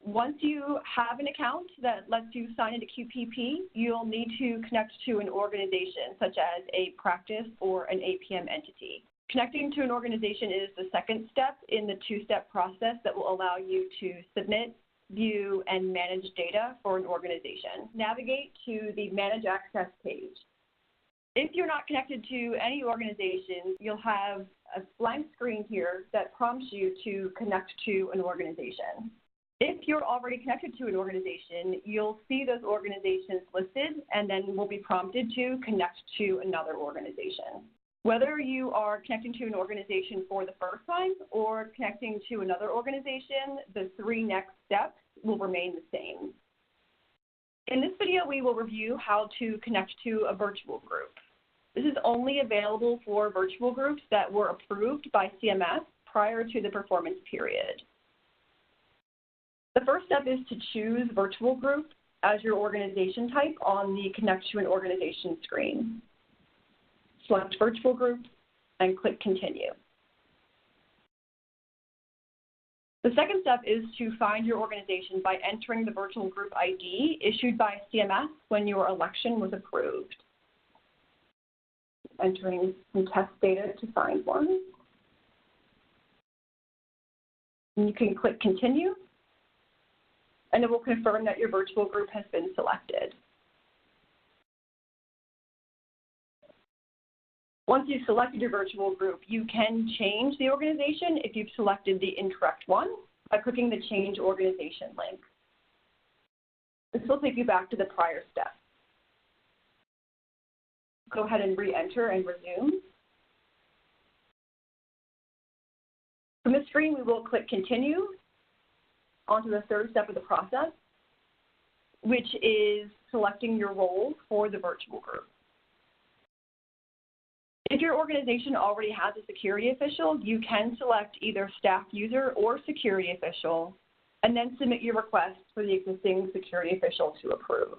Once you have an account that lets you sign into QPP, you'll need to connect to an organization such as a practice or an APM entity. Connecting to an organization is the second step in the two-step process that will allow you to submit, view, and manage data for an organization. Navigate to the Manage Access page. If you're not connected to any organization, you'll have a blank screen here that prompts you to connect to an organization. If you're already connected to an organization, you'll see those organizations listed and then will be prompted to connect to another organization. Whether you are connecting to an organization for the first time or connecting to another organization, the three next steps will remain the same. In this video, we will review how to connect to a virtual group. This is only available for virtual groups that were approved by CMS prior to the performance period. The first step is to choose virtual group as your organization type on the Connect to an Organization screen. Select virtual group and click Continue. The second step is to find your organization by entering the virtual group ID issued by CMS when your election was approved. Entering some test data to find one. And you can click Continue, and it will confirm that your virtual group has been selected. Once you've selected your virtual group, you can change the organization if you've selected the incorrect one by clicking the Change Organization link. This will take you back to the prior step. Go ahead and re-enter and resume. From this screen, we will click Continue onto the third step of the process, which is selecting your role for the virtual group. If your organization already has a security official, you can select either staff user or security official, and then submit your request for the existing security official to approve.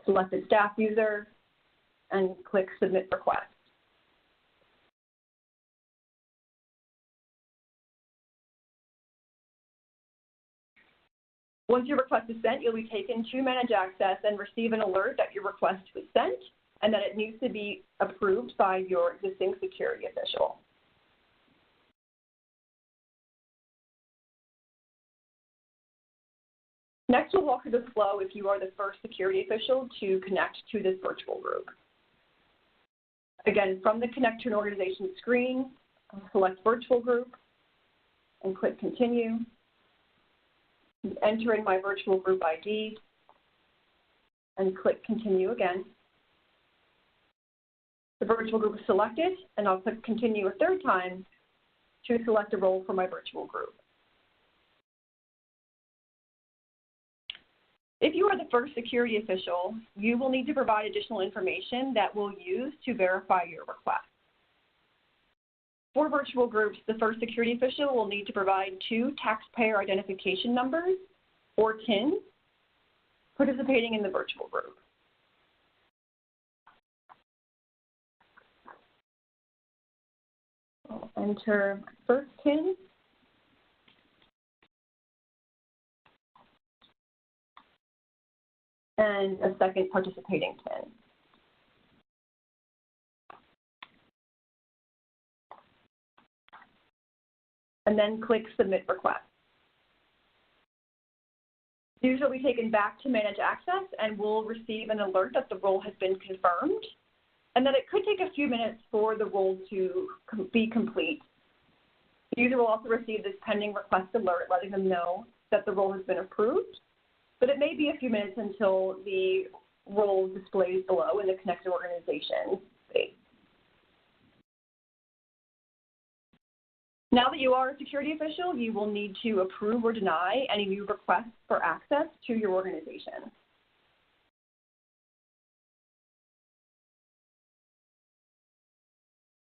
Select the staff user and click Submit Request. Once your request is sent, you'll be taken to Manage Access and receive an alert that your request was sent and that it needs to be approved by your existing security official. Next, we'll walk through the flow if you are the first security official to connect to this virtual group. Again, from the Connect to an Organization screen, select Virtual Group and click Continue. Enter in my virtual group ID and click Continue again. The virtual group is selected, and I'll click Continue a third time to select a role for my virtual group. If you are the first security official, you will need to provide additional information that we'll use to verify your request. For virtual groups, the first security official will need to provide 2 taxpayer identification numbers, or TINs, participating in the virtual group. I'll enter my first TIN. And a second participating TIN. And then click Submit Request. These will be taken back to Manage Access and will receive an alert that the role has been confirmed and that it could take a few minutes for the role to be complete. The user will also receive this pending request alert letting them know that the role has been approved, but it may be a few minutes until the role displays below in the Connected Organization space. Now that you are a security official, you will need to approve or deny any new requests for access to your organization.